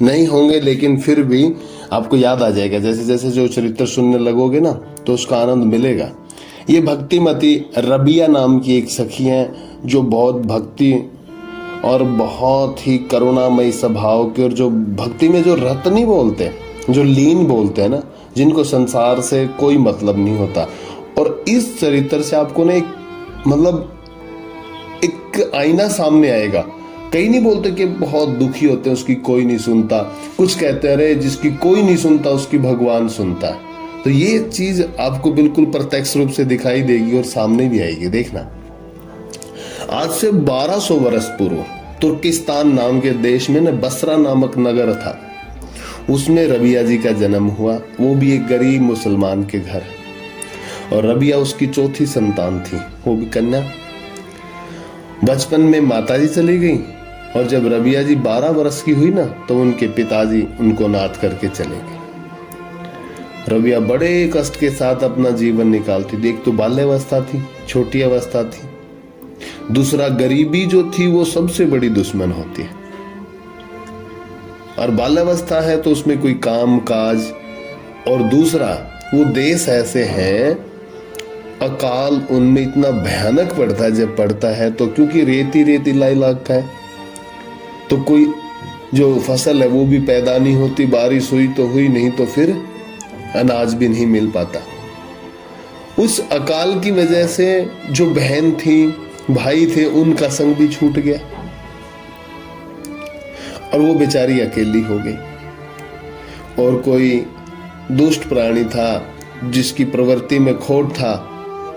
नहीं होंगे, लेकिन फिर भी आपको याद आ जाएगा। जैसे जैसे जो चरित्र सुनने लगोगे ना तो उसका आनंद मिलेगा। ये भक्तिमती रबिया नाम की एक सखी है जो बहुत भक्ति और बहुत ही करुणामयी स्वभाव की, और जो भक्ति में जो रत्नी बोलते हैं, जो लीन बोलते हैं ना, जिनको संसार से कोई मतलब नहीं होता। और इस चरित्र से आपको ना एक आईना सामने आएगा। कई नहीं बोलते कि बहुत दुखी होते हैं उसकी कोई नहीं सुनता, कुछ कहते हैं अरे जिसकी कोई नहीं सुनता उसकी भगवान सुनता है। तो ये चीज आपको बिल्कुल प्रत्यक्ष रूप से दिखाई देगी और सामने भी आएगी। देखना, आज से 1200 वर्ष पूर्व तुर्किस्तान नाम के देश में न बसरा नामक नगर था। उसमें रबिया जी का जन्म हुआ, वो भी एक गरीब मुसलमान के घर। और रबिया उसकी चौथी संतान थी, वो भी कन्या। बचपन में माताजी चली गई और जब रबिया जी 12 वर्ष की हुई ना तो उनके पिताजी उनको नाथ करके चले गए। रबिया बड़े कष्ट के साथ अपना जीवन निकालती थी। एक तो बाल्यावस्था थी, छोटी अवस्था थी, दूसरा गरीबी जो थी वो सबसे बड़ी दुश्मन होती है। और बाल्यावस्था है तो उसमें कोई काम काज, और दूसरा वो देश ऐसे हैं अकाल उनमें इतना भयानक पड़ता है जब पड़ता है तो, क्योंकि रेती रेतीला इलाका है तो कोई जो फसल है वो भी पैदा नहीं होती। बारिश हुई तो हुई, नहीं तो फिर अनाज भी नहीं मिल पाता। उस अकाल की वजह से जो बहन थी भाई थे उनका संग भी छूट गया और वो बेचारी अकेली हो गई। और कोई दुष्ट प्राणी था जिसकी प्रवृत्ति में खोट था,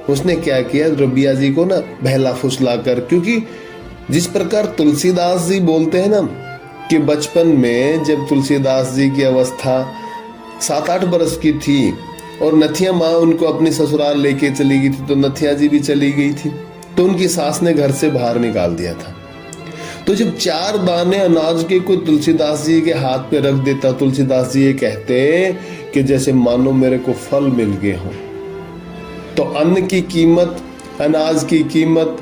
उसने क्या किया, रबिया जी को ना बहला फुसला कर, क्योंकि जिस प्रकार तुलसीदास जी बोलते हैं ना कि बचपन में जब तुलसीदास जी की अवस्था 7-8 बरस की थी और नथिया माँ उनको अपनी ससुराल लेके चली गई थी, तो नथिया जी भी चली गई थी, तो उनकी सास ने घर से बाहर निकाल दिया था। तो जब 4 दाने अनाज के कोई तुलसीदास जी के हाथ पे रख देता, तुलसीदास जी ये कहते कि जैसे मानो मेरे को फल मिल गए हों। तो अन्न की कीमत, अनाज की कीमत,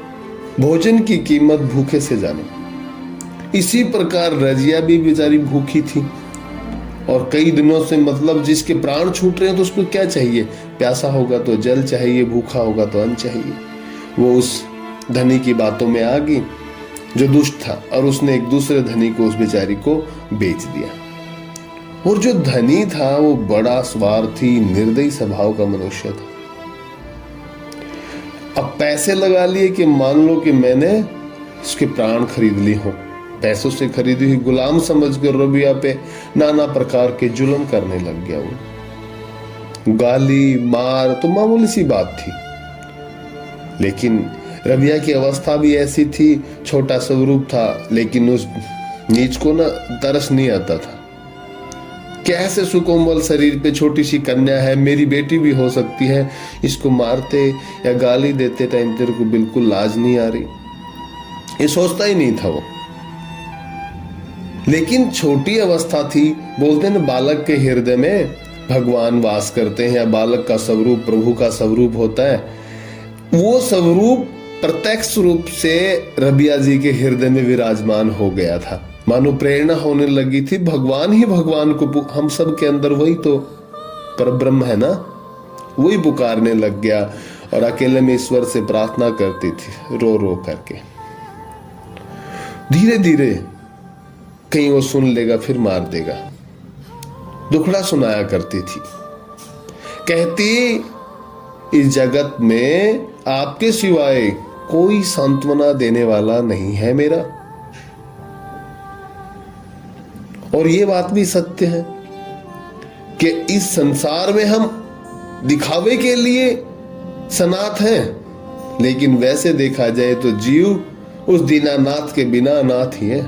भोजन की कीमत भूखे से जानो। इसी प्रकार रजिया भी बेचारी भूखी थी और कई दिनों से, मतलब जिसके प्राण छूट रहे हैं तो उसको क्या चाहिए, प्यासा होगा तो जल चाहिए, भूखा होगा तो अन्न चाहिए। वो उस धनी की बातों में आ गई जो दुष्ट था और उसने एक दूसरे धनी को, उस बेचारी को बेच दिया। और जो धनी था वो बड़ा स्वार्थी निर्दयी स्वभाव का मनुष्य था। अब पैसे लगा लिए कि मान लो कि मैंने उसके प्राण खरीद लिए हो, पैसों से खरीदी हुई गुलाम समझकर रबिया पे नाना प्रकार के जुल्म करने लग गया। वो गाली मार तो मामूली सी बात थी, लेकिन रबिया की अवस्था भी ऐसी थी, छोटा स्वरूप था, लेकिन उस नीच को ना तरस नहीं आता था। कैसे सुकोमल शरीर पे छोटी सी कन्या है, मेरी बेटी भी हो सकती है, इसको मारते या गाली देते टाइम तेरे को बिल्कुल लाज नहीं आ रही, ये सोचता ही नहीं था वो। लेकिन छोटी अवस्था थी, बोलते हैं ना बालक के हृदय में भगवान वास करते हैं, या बालक का स्वरूप प्रभु का स्वरूप होता है। वो स्वरूप प्रत्यक्ष रूप से रबिया जी के हृदय में विराजमान हो गया था। मानो प्रेरणा होने लगी थी, भगवान ही भगवान को, हम सब के अंदर वही तो परब्रह्म है ना, वही पुकारने लग गया और अकेले में ईश्वर से प्रार्थना करती थी रो रो करके। धीरे धीरे कहीं वो सुन लेगा फिर मार देगा, दुखड़ा सुनाया करती थी। कहती इस जगत में आपके सिवाय कोई सांत्वना देने वाला नहीं है मेरा। और ये बात भी सत्य है कि इस संसार में हम दिखावे के लिए सनाथ हैं, लेकिन वैसे देखा जाए तो जीव उस दीनानाथ के बिना अनाथ ही है।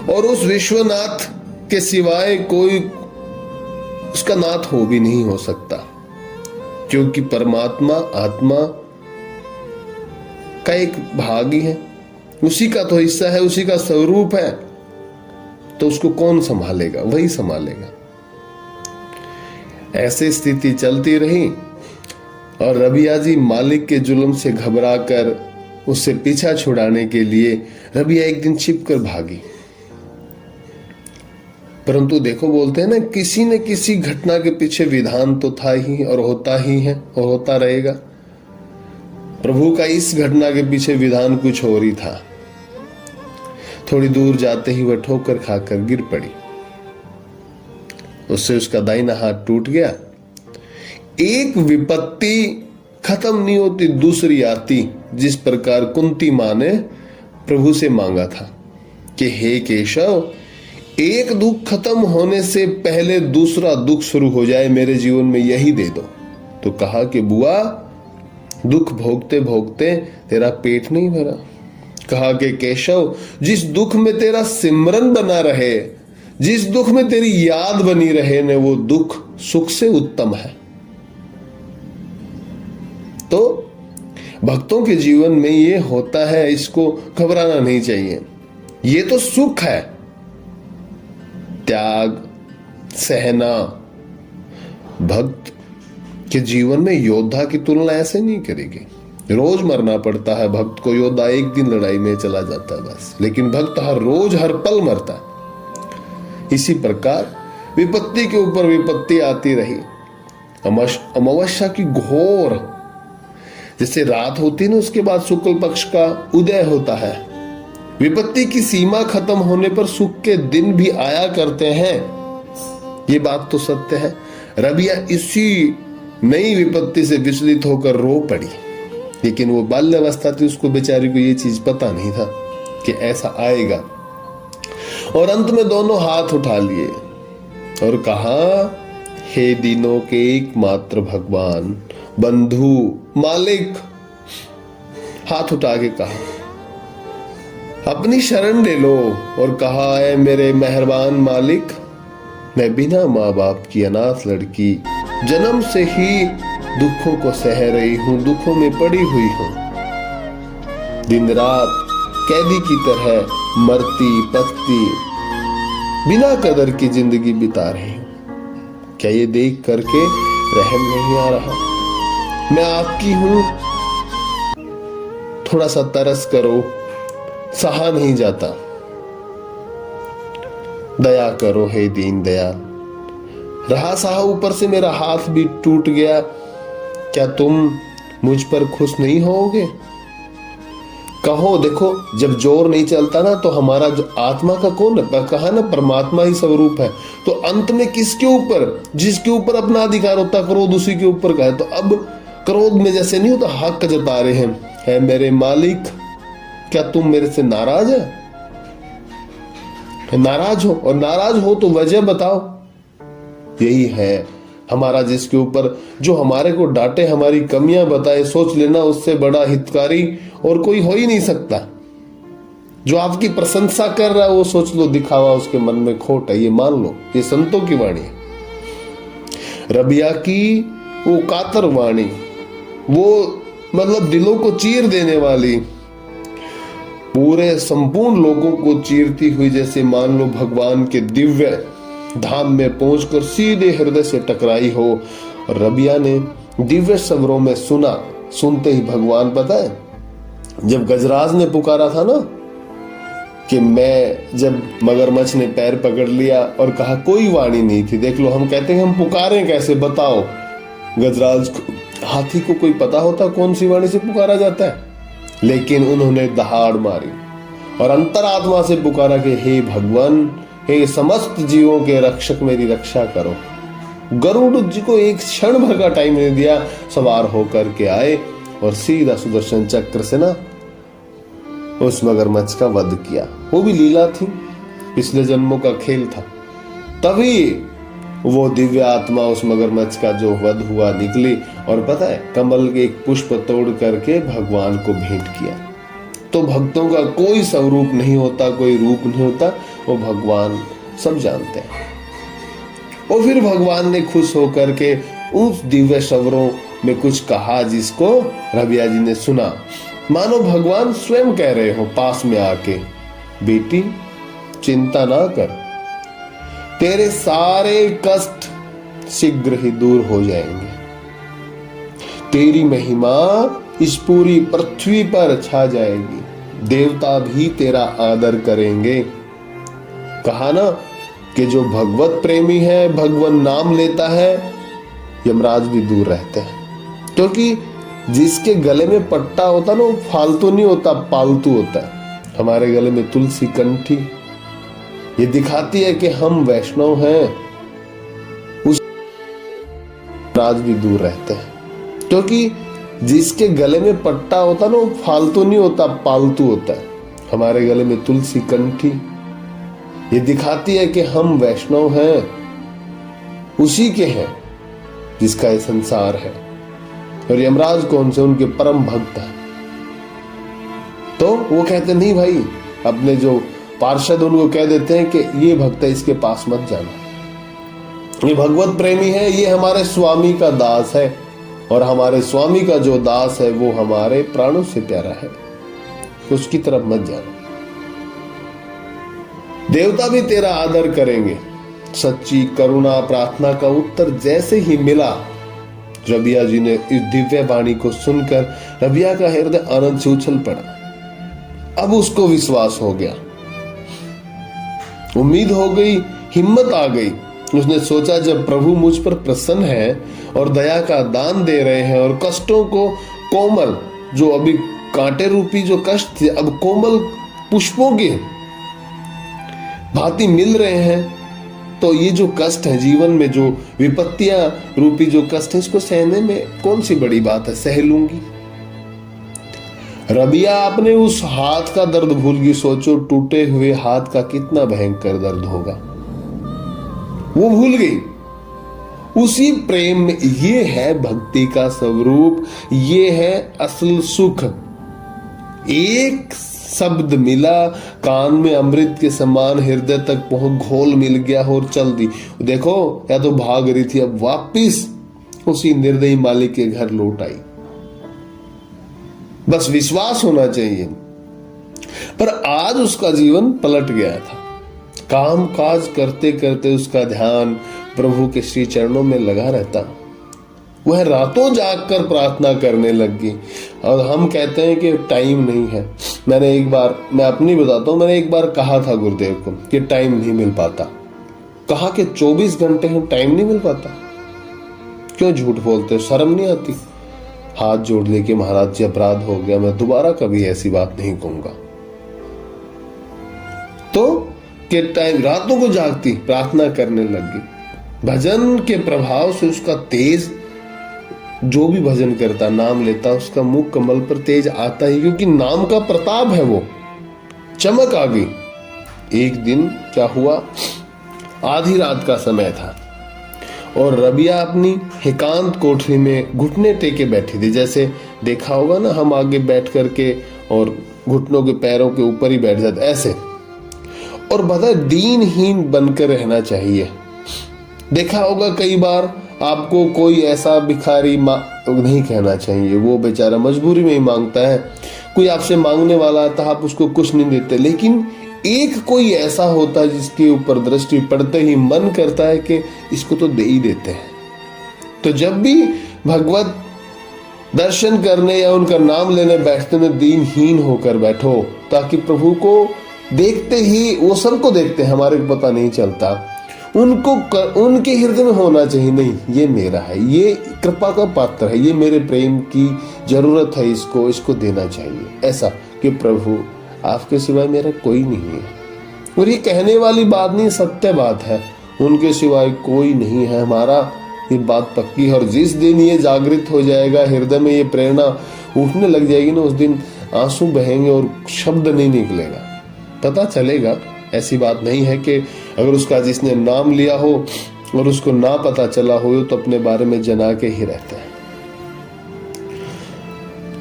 और उस विश्वनाथ के सिवाय कोई उसका नाथ हो भी नहीं हो सकता, क्योंकि परमात्मा आत्मा का एक भाग ही है, उसी का तो हिस्सा है, उसी का स्वरूप है, तो उसको कौन संभालेगा, वही संभालेगा। ऐसे स्थिति चलती रही और रबिया जी मालिक के जुल्म से घबराकर उससे पीछा छुड़ाने के लिए रबिया एक दिन छिपकर भागी परंतु देखो, बोलते हैं ना, किसी न किसी घटना के पीछे विधान तो था ही और होता ही है और होता रहेगा। प्रभु का इस घटना के पीछे विधान कुछ और ही था। थोड़ी दूर जाते ही वह ठोकर खाकर गिर पड़ी, उससे उसका दाहिना हाथ टूट गया। एक विपत्ति खत्म नहीं होती, दूसरी आती। जिस प्रकार कुंती मां ने प्रभु से मांगा था कि हे केशव, एक दुख खत्म होने से पहले दूसरा दुख शुरू हो जाए, मेरे जीवन में यही दे दो। तो कहा कि बुआ, दुख भोगते भोगते तेरा पेट नहीं भरा। कहा कि केशव, जिस दुख में तेरा सिमरन बना रहे, जिस दुख में तेरी याद बनी रहे ने, वो दुख सुख से उत्तम है। तो भक्तों के जीवन में ये होता है, इसको घबराना नहीं चाहिए। ये तो सुख है, त्याग सहना। भक्त के जीवन में योद्धा की तुलना ऐसे नहीं करेगी। रोज मरना पड़ता है भक्त को, योद्धा एक दिन लड़ाई में चला जाता है बस, लेकिन भक्त हर रोज हर पल मरता है। इसी प्रकार विपत्ति के ऊपर विपत्ति आती रही। अमावस्या की घोर, जैसे रात होती ना, उसके बाद शुक्ल पक्ष का उदय होता है। विपत्ति की सीमा खत्म होने पर सुख के दिन भी आया करते हैं। ये बात तो सत्य है। रबिया इसी नई विपत्ति से विचलित होकर रो पड़ी, लेकिन वो बाल्यावस्था थी, उसको बेचारी को ये चीज पता नहीं था कि ऐसा आएगा। और अंत में दोनों हाथ उठा लिए और कहा, हे दीनों के एकमात्र भगवान, बंधु, मालिक। हाथ उठा के कहा, अपनी शरण ले लो। और कहा, है मेरे मेहरबान मालिक, मैं बिना माँ बाप की अनाथ लड़की जन्म से ही दुखों को सह रही हूं, दुखों में पड़ी हुई हूं। दिन रात कैदी की तरह मरती पकती बिना कदर की जिंदगी बिता रही हूं। क्या ये देख करके रहम नहीं आ रहा? मैं आपकी हूं, थोड़ा सा तरस करो, सहा नहीं जाता, दया करो हे दीन दयाल। रहा सहा, ऊपर से मेरा हाथ भी टूट गया, क्या तुम मुझ पर खुश नहीं होगे? कहो, देखो, जब जोर नहीं चलता ना, तो हमारा जो आत्मा का कौन है? कहा ना, परमात्मा ही स्वरूप है। तो अंत में किसके ऊपर? जिसके ऊपर अपना अधिकार होता, क्रोध उसी के ऊपर का है। तो अब क्रोध में जैसे नहीं होता, हक जता रहे हैं, है मेरे मालिक, क्या तुम मेरे से नाराज है? नाराज हो, और नाराज हो तो वजह बताओ। यही है हमारा, जिसके ऊपर, जो हमारे को डांटे, हमारी कमियां बताए, सोच लेना उससे बड़ा हितकारी और कोई हो ही नहीं सकता। जो आपकी प्रशंसा कर रहा है, वो सोच लो दिखावा उसके मन में खोट है, ये मान लो। ये संतों की वाणी है। रबिया की वो कातर वाणी, वो मतलब दिलों को चीर देने वाली, पूरे संपूर्ण लोगों को चीरती हुई, जैसे मान लो भगवान के दिव्य धाम में पहुंचकर सीधे हृदय से टकराई हो। और रबिया ने दिव्य स्वरों में सुना। सुनते ही भगवान, पता है, जब गजराज ने पुकारा था ना कि मैं, जब मगरमच्छ ने पैर पकड़ लिया और कहा कोई वाणी नहीं थी। देख लो, हम कहते हैं हम पुकारें कैसे, बताओ। गजराज को, हाथी को कोई पता होता कौन सी वाणी से पुकारा जाता है? लेकिन उन्होंने दहाड़ मारी और अंतरात्मा से पुकारा कि हे भगवान, हे समस्त जीवों के रक्षक, मेरी रक्षा करो। गरुड़ जी को एक क्षण भर का टाइम नहीं दिया, सवार होकर के आए और सीधा सुदर्शन चक्र से ना उस मगरमच्छ का वध किया। वो भी लीला थी, पिछले जन्मों का खेल था। तभी वो दिव्य आत्मा उस मगरमच्छ का जो वध हुआ निकली, और पता है, कमल के एक पुष्प तोड़ करके भगवान को भेंट किया। तो भक्तों का कोई स्वरूप नहीं होता, कोई रूप नहीं होता, वो भगवान सब जानते हैं। और फिर भगवान ने खुश होकर के उस दिव्य स्वरों में कुछ कहा, जिसको रबिया जी ने सुना। मानो भगवान स्वयं कह रहे हो पास में आके, बेटी चिंता ना कर, तेरे सारे कष्ट शीघ्र ही दूर हो जाएंगे। तेरी महिमा इस पूरी पृथ्वी पर छा जाएगी, देवता भी तेरा आदर करेंगे। कहा ना, कि जो भगवत प्रेमी है, भगवान नाम लेता है, यमराज भी दूर रहते हैं। क्योंकि जिसके गले में पट्टा होता ना, वो फालतू नहीं होता, पालतू होता है। हमारे गले में तुलसी कंठी, ये दिखाती है कि हम वैष्णव हैं। उस राज भी दूर रहते हैं। क्योंकि जिसके गले में पट्टा होता ना, वो फालतू नहीं होता, पालतू होता है। हमारे गले में तुलसी कंठी, ये दिखाती है कि हम वैष्णव हैं, उसी के हैं जिसका ये संसार है। और यमराज कौन से? उनके परम भक्त हैं। तो वो कहते नहीं भाई, अपने जो पार्षद उनको कह देते हैं कि ये भक्त है, इसके पास मत जाना, ये भगवत प्रेमी है, ये हमारे स्वामी का दास है, और हमारे स्वामी का जो दास है वो हमारे प्राणों से प्यारा है, तो उसकी तरफ मत जाना। देवता भी तेरा आदर करेंगे। सच्ची करुणा प्रार्थना का उत्तर जैसे ही मिला, रबिया जी ने इस दिव्य वाणी को सुनकर रबिया का हृदय आनंद से उछल पड़ा। अब उसको विश्वास हो गया, उम्मीद हो गई, हिम्मत आ गई। उसने सोचा जब प्रभु मुझ पर प्रसन्न है और दया का दान दे रहे हैं, और कष्टों को कोमल, जो अभी कांटे रूपी जो कष्ट थे, अब कोमल पुष्पों के भांति मिल रहे हैं, तो ये जो कष्ट है जीवन में, जो विपत्तियां रूपी जो कष्ट है, इसको सहने में कौन सी बड़ी बात है, सह लूंगी। रबिया अपने उस हाथ का दर्द भूल गई। सोचो टूटे हुए हाथ का कितना भयंकर दर्द होगा, वो भूल गई। उसी प्रेम में, ये है भक्ति का स्वरूप, ये है असल सुख। एक शब्द मिला, कान में अमृत के समान हृदय तक पहुंच, घोल मिल गया और चल दी। देखो, या तो भाग रही थी, अब वापिस उसी निर्दयी मालिक के घर लौट आई। बस विश्वास होना चाहिए। पर आज उसका जीवन पलट गया था। काम काज करते करते उसका ध्यान प्रभु के श्री चरणों में लगा रहता। वह रातों जागकर प्रार्थना करने लग गई। और हम कहते हैं कि टाइम नहीं है। मैं अपनी बताता हूं, मैंने एक बार कहा था गुरुदेव को कि टाइम नहीं मिल पाता। कहा कि 24 घंटे में टाइम नहीं मिल पाता। क्यों झूठ बोलते हो, शर्म नहीं आती? हाथ जोड़ ले कि महाराज जी अपराध हो गया, मैं दोबारा कभी ऐसी बात नहीं कहूंगा। तो कि टाइम, रातों को जागती प्रार्थना करने लगी। भजन के प्रभाव से उसका तेज, जो भी भजन करता, नाम लेता, उसका मुख कमल पर तेज आता ही, क्योंकि नाम का प्रताप है। वो चमक आ गई। एक दिन क्या हुआ, आधी रात का समय था और रबिया अपनी एकांत कोठरी में घुटने टेके बैठी थी। जैसे देखा होगा ना, हम आगे बैठ करके और घुटनों के पैरों के ऊपर ही बैठ जाते, ऐसे। और बता, दीनहीन बनकर रहना चाहिए। देखा होगा कई बार, आपको कोई ऐसा भिखारी नहीं कहना चाहिए, वो बेचारा मजबूरी में ही मांगता है। कोई आपसे मांगने वाला आता, आप उसको कुछ नहीं देते, लेकिन एक कोई ऐसा होता है जिसके ऊपर दृष्टि पड़ते ही मन करता है कि इसको तो दे ही देते हैं। तो जब भी भगवत दर्शन करने या उनका नाम लेने बैठते में दीनहीन होकर बैठो, ताकि प्रभु को देखते ही, वो सबको देखते हैं, हमारे को पता नहीं चलता, उनको उनके हृदय में होना चाहिए, नहीं ये मेरा है, ये कृपा का पात्र है, ये मेरे प्रेम की जरूरत है, इसको देना चाहिए। ऐसा कि प्रभु आपके सिवाय मेरा कोई नहीं है। और ये कहने वाली बात नहीं, सत्य बात है, उनके सिवाय कोई नहीं है हमारा, ये बात पक्की है। और जिस दिन ये जागृत हो जाएगा, हृदय में ये प्रेरणा उठने लग जाएगी ना, उस दिन आंसू बहेंगे और शब्द नहीं निकलेगा, पता चलेगा। ऐसी बात नहीं है कि अगर उसका जिसने नाम लिया हो और उसको ना पता चला हो तो अपने बारे में जना के ही रहते हैं।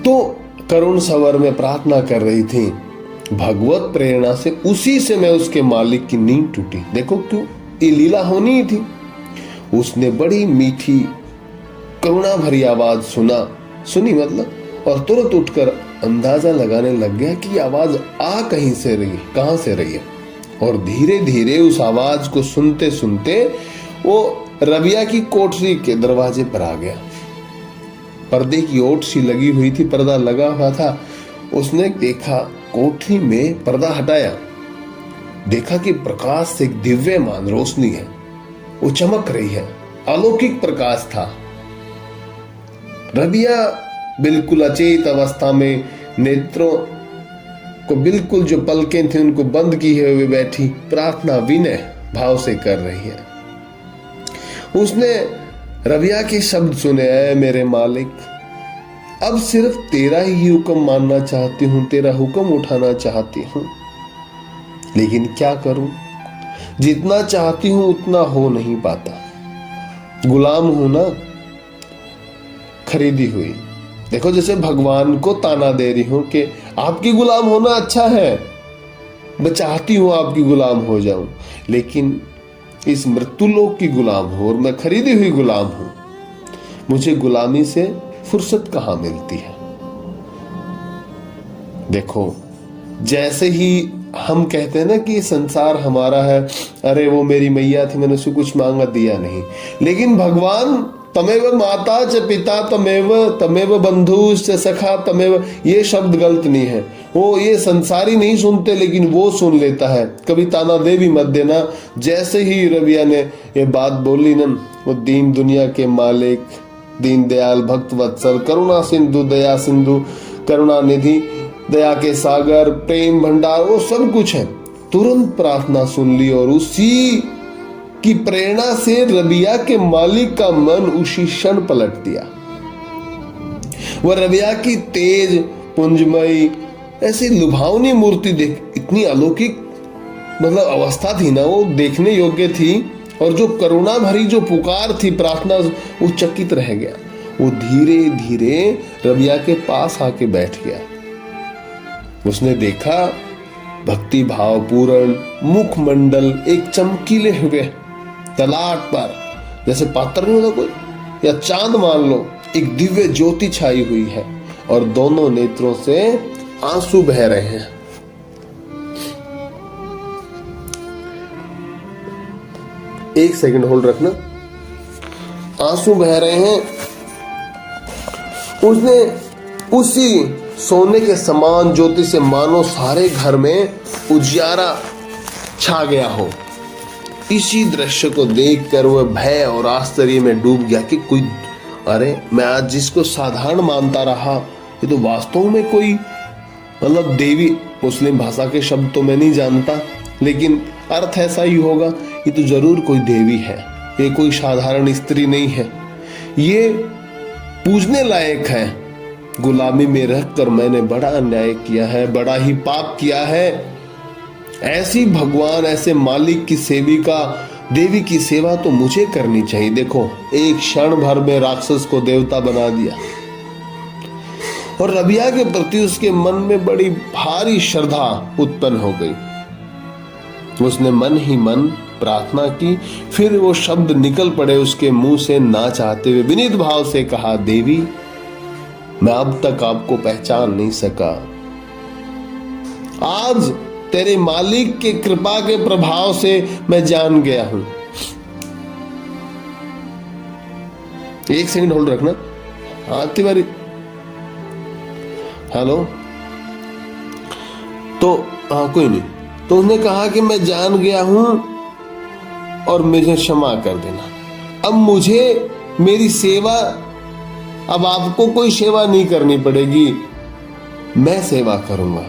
तो करुण सवर में प्रार्थना कर रही थी, भगवत प्रेरणा से उसी से मैं उसके मालिक की नींद टूटी। देखो क्यों, ये लीला होनी ही थी। उसने बड़ी मीठी करुणा भरी आवाज सुनी मतलब, और तुरंत उठकर अंदाजा लगाने लग गया कि आवाज आ कहीं से रही, कहां से रही है। और धीरे धीरे उस आवाज को सुनते सुनते वो रबिया की कोठरी के दरवाजे पर आ गया। पर्दे की ओट सी लगी हुई थी, पर्दा लगा हुआ था। उसने देखा, कोठरी में पर्दा हटाया देखा कि प्रकाश से एक दिव्यमान रोशनी है, वो चमक रही है, अलौकिक प्रकाश था। रबिया बिल्कुल अचेत अवस्था में नेत्रों को बिल्कुल जो पलकें थी उनको बंद किए हुए बैठी प्रार्थना विनय भाव से कर रही है। उसने रबिया के शब्द सुने, है मेरे मालिक, अब सिर्फ तेरा ही हुक्म मानना चाहती हूं, तेरा हुक्म उठाना चाहती हूं, लेकिन क्या करूं, जितना चाहती हूं उतना हो नहीं पाता। गुलाम हूं ना, खरीदी हुई। देखो जैसे भगवान को ताना दे रही हूं कि आपकी गुलाम होना अच्छा है, मैं चाहती हूं आपकी गुलाम हो जाऊं, लेकिन इस मृत्युलोक की गुलाम हूं और मैं खरीदी हुई गुलाम हूं। मुझे गुलामी से फुर्सत कहां मिलती है। देखो जैसे ही हम कहते हैं ना कि संसार हमारा है, अरे वो मेरी मैया थी, मैंने उसको कुछ मांगा दिया नहीं, लेकिन भगवान तमेव माता च पिता तमेव बंधु च सखा तमेव, ये शब्द गलत नहीं है। वो ये संसारी नहीं सुनते, लेकिन वो सुन लेता है। कभी ताना दे भी मत देना। जैसे ही रबिया ने ये बात बोली ना, वो दीन दुनिया के मालिक, दीन दयाल भक्त वत्सल, करुणा सिंधु दया सिंधु, करुणा निधि, दया के सागर, प्रेम भंडार, वो सब कुछ है, तुरंत प्रार्थना सुन ली और उसी की प्रेरणा से रबिया के मालिक का मन उसी क्षण पलट दिया। वह रबिया की तेज पुंजमयी ऐसी लुभावनी मूर्ति देख, इतनी अलौकिक मतलब अवस्था थी ना, वो देखने योग्य थी, और जो करुणा भरी जो पुकार थी प्रार्थना, वो चकित रह गया। वो धीरे धीरे रबिया के पास आके बैठ गया। उसने देखा भक्ति भाव पूर्ण मुखमंडल एक चमकीले हुए तलाट पर, जैसे पात्र नहीं होता कोई, या चांद मान लो, एक दिव्य ज्योति छाई हुई है और दोनों नेत्रों से आंसू बह रहे हैं। एक सेकंड होल्ड रखना। आंसू बह रहे हैं। उसने उसी सोने के समान ज्योति से मानो सारे घर में उजियारा छा गया हो। इसी दृश्य को देखकर वह भय और आश्चर्य में डूब गया कि कोई, अरे मैं आज जिसको साधारण मानता रहा, ये तो वास्तव में कोई मतलब देवी, मुस्लिम भाषा के शब्द तो मैं नहीं जानता, लेकिन अर्थ ऐसा ही होगा, ये तो जरूर कोई देवी है, ये कोई साधारण स्त्री नहीं है, ये पूजने लायक है। गुलामी में रहकर मैंने बड़ा अन्याय किया है, बड़ा ही पाप किया है। ऐसी भगवान, ऐसे मालिक की सेविका, देवी की सेवा तो मुझे करनी चाहिए। देखो एक क्षण भर में राक्षस को देवता बना दिया, और रबिया के प्रति उसके मन में बड़ी भारी श्रद्धा उत्पन्न हो गई। उसने मन ही मन प्रार्थना की, फिर वो शब्द निकल पड़े उसके मुंह से, ना चाहते हुए विनीत भाव से कहा, देवी मैं अब तक आपको पहचान नहीं सका, आज तेरे मालिक के कृपा के प्रभाव से मैं जान गया हूं। एक सेकंड होल्ड रखना। हाँ तिवारी, हेलो। तो हाँ कोई नहीं। तो उसने कहा कि मैं जान गया हूं और मुझे क्षमा कर देना। अब मुझे मेरी सेवा, अब आपको कोई सेवा नहीं करनी पड़ेगी, मैं सेवा करूंगा।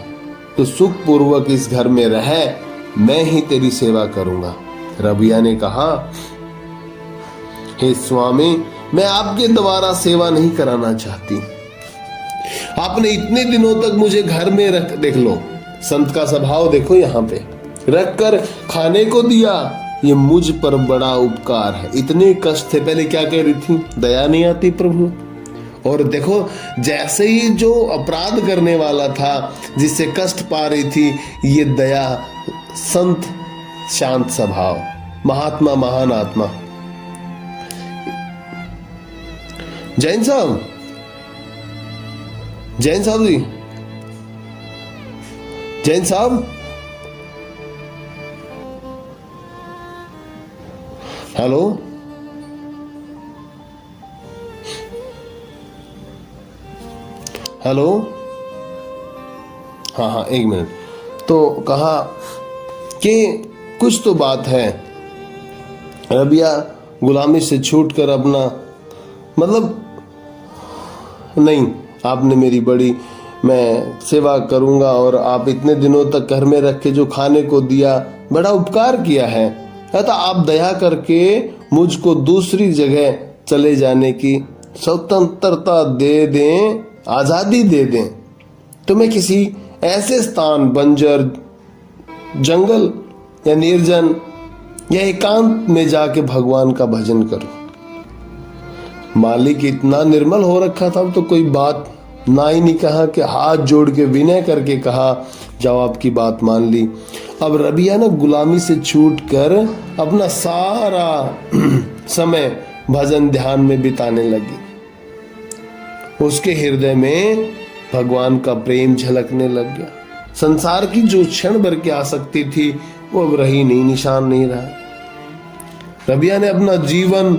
तो सुखपूर्वक इस घर में रह, मैं ही तेरी सेवा करूंगा। रबिया ने कहा, हे स्वामी, मैं आपके द्वारा सेवा नहीं कराना चाहती। आपने इतने दिनों तक मुझे घर में रख, देख लो संत का स्वभाव देखो, यहाँ पे रख कर खाने को दिया, ये मुझ पर बड़ा उपकार है। इतने कष्ट थे, पहले क्या कह रही थी, दया नहीं आती प्रभु। और देखो जैसे ही जो अपराध करने वाला था, जिससे कष्ट पा रही थी, ये दया, संत, शांत स्वभाव, महात्मा, महान आत्मा। जैन साहब, जैन साहब जी, जैन साहब, हेलो, हेलो, हाँ हाँ एक मिनट। तो कहा कि कुछ तो बात है। रबिया गुलामी से छूटकर अपना मतलब, नहीं आपने मेरी बड़ी मैं सेवा करूंगा और आप इतने दिनों तक घर में रख के जो खाने को दिया, बड़ा उपकार किया है, अतः आप दया करके मुझको दूसरी जगह चले जाने की स्वतंत्रता दे दें, आजादी दे दें, तो मैं किसी ऐसे स्थान, बंजर जंगल या निर्जन या एकांत में जाके भगवान का भजन करूं। मालिक इतना निर्मल हो रखा था, तो कोई बात ना ही नहीं कहा कि हाथ जोड़ के विनय करके कहा, जाओ आपकी बात मान ली। अब रबिया ना गुलामी से छूट कर अपना सारा समय भजन ध्यान में बिताने लगी। उसके हृदय में भगवान का प्रेम झलकने लग गया। संसार की जो क्षण भर की आसक्ति थी वो अब रही नहीं, निशान नहीं रहा। रबिया ने अपना जीवन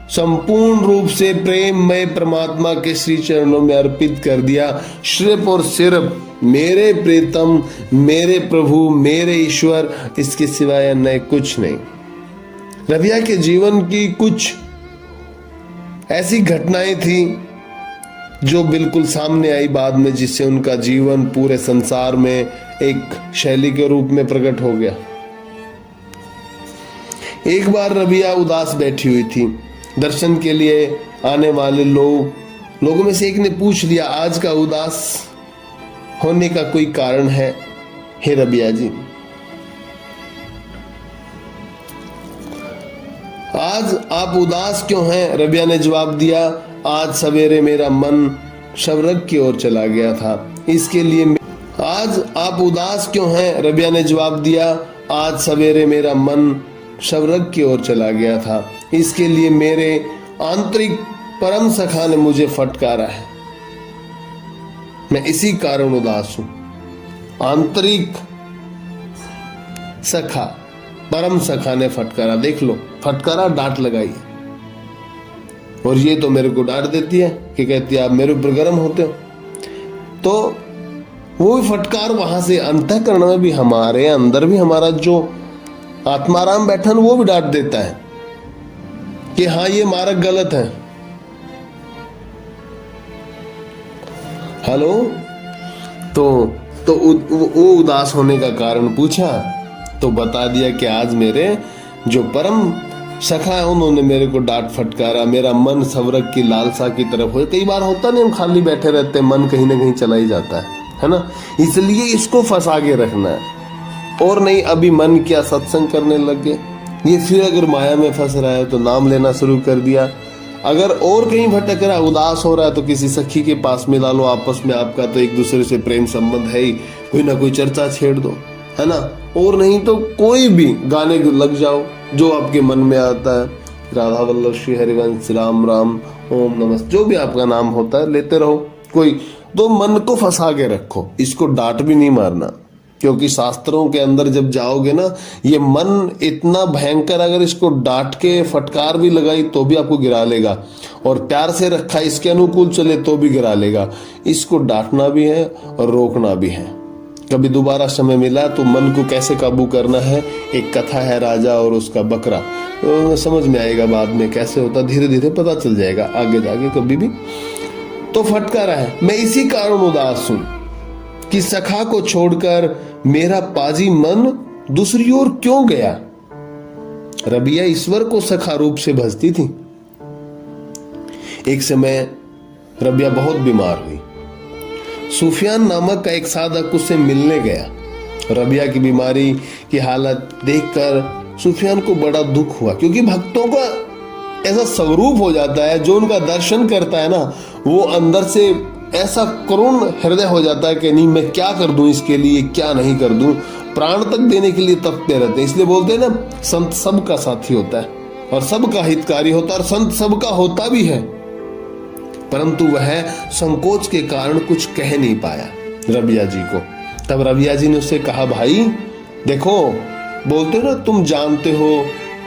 संपूर्ण रूप से प्रेममय परमात्मा के श्री चरणों में अर्पित कर दिया। सिर्फ और सिर्फ मेरे प्रीतम, मेरे प्रभु, मेरे ईश्वर, इसके सिवाय अन्य कुछ नहीं। रबिया के जीवन की कुछ ऐसी घटनाएं थी जो बिल्कुल सामने आई बाद में, जिससे उनका जीवन पूरे संसार में एक शैली के रूप में प्रकट हो गया। एक बार रबिया उदास बैठी हुई थी। दर्शन के लिए आने वाले लोगों में से एक ने पूछ लिया, आज का उदास होने का कोई कारण है हे रबिया जी? आज आप उदास क्यों हैं? रबिया ने जवाब दिया, आज सवेरे मेरा मन स्वर्ग की ओर चला गया था, इसके लिए। आज आप उदास क्यों हैं? रबिया ने जवाब दिया, आज सवेरे मेरा मन स्वर्ग की ओर चला गया था, इसके लिए मेरे आंतरिक परम सखा ने मुझे फटकारा है। मैं इसी कारण उदास हूं। आंतरिक सखा, परम सखा ने फटकारा। देख लो, फटकारा, डांट लगाई। और ये तो मेरे को डांट देती है कि कहती है आप मेरे ऊपर गर्म होते हो। तो वो भी फटकार वहां से अंतःकरण में भी, हमारे अंदर भी हमारा जो आत्माराम बैठा वो भी डांट देता है कि हाँ ये मार्ग गलत है। हेलो, तो वो उदास होने का कारण पूछा तो बता दिया कि आज मेरे जो परम सखा है उन्होंने मेरे को डांट फटकारा, मेरा मन स्वर्ग की लालसा की तरफ हो। कई बार होता नहीं, हम खाली बैठे रहते हैं, मन कहीं ना कहीं चला ही जाता है ना। इसलिए इसको फंसा के रखना है। और नहीं, अभी मन क्या सत्संग करने लग गए, ये फिर अगर माया में फंस रहा है तो नाम लेना शुरू कर दिया। अगर और कहीं भटक रहा है, उदास हो रहा है, तो किसी सखी के पास मिला लो, आपस में आपका तो एक दूसरे से प्रेम संबंध है ही, कोई ना कोई चर्चा छेड़ दो, है ना। और नहीं तो कोई भी गाने लग जाओ जो आपके मन में आता है, राधा वल्लभ श्री हरिवंश, राम राम, ओम नमः, जो भी आपका नाम होता है लेते रहो। कोई तो मन को फंसा के रखो, इसको डांट भी नहीं मारना, क्योंकि शास्त्रों के अंदर जब जाओगे ना, ये मन इतना भयंकर, अगर इसको डांट के फटकार भी लगाई तो भी आपको गिरा लेगा, और प्यार से रखा इसके अनुकूल चले तो भी गिरा लेगा। इसको डांटना भी है और रोकना भी है। कभी दोबारा समय मिला तो मन को कैसे काबू करना है, एक कथा है राजा और उसका बकरा, तो समझ में आएगा बाद में कैसे होता, धीरे धीरे पता चल जाएगा आगे जाके कभी भी। तो फटकारा है, मैं इसी कारण उदास हूं कि सखा को छोड़कर मेरा पाजी मन दूसरी ओर क्यों गया। रबिया ईश्वर को सखा रूप से भजती थी। एक समय रबिया बहुत बीमार हुई। सुफियान नामक का एक साधक उससे मिलने गया। रबिया की बीमारी की हालत देखकर सुफियान को बड़ा दुख हुआ, क्योंकि भक्तों का ऐसा स्वरूप हो जाता है, जो उनका दर्शन करता है ना, वो अंदर से ऐसा करुण हृदय हो जाता है कि नहीं मैं क्या कर दूं इसके लिए, क्या नहीं कर दूं, प्राण तक देने के लिए तपते रहते हैं। इसलिए बोलते हैं ना, संत सबका साथी होता है और सबका हितकारी होता है, और संत सबका होता भी है, परंतु वह संकोच के कारण कुछ कह नहीं पाया रबिया जी को। तब रबिया जी ने उससे कहा, भाई देखो, बोलते हो ना तुम जानते हो,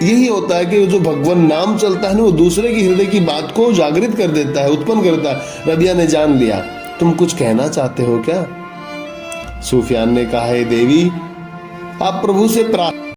यही होता है कि जो भगवान नाम चलता है ना, वो दूसरे की हृदय की बात को जागृत कर देता है, उत्पन्न करता है। रबिया ने जान लिया, तुम कुछ कहना चाहते हो क्या? सुफियान ने कहा, हे देवी, आप प्रभु से प्रार्थना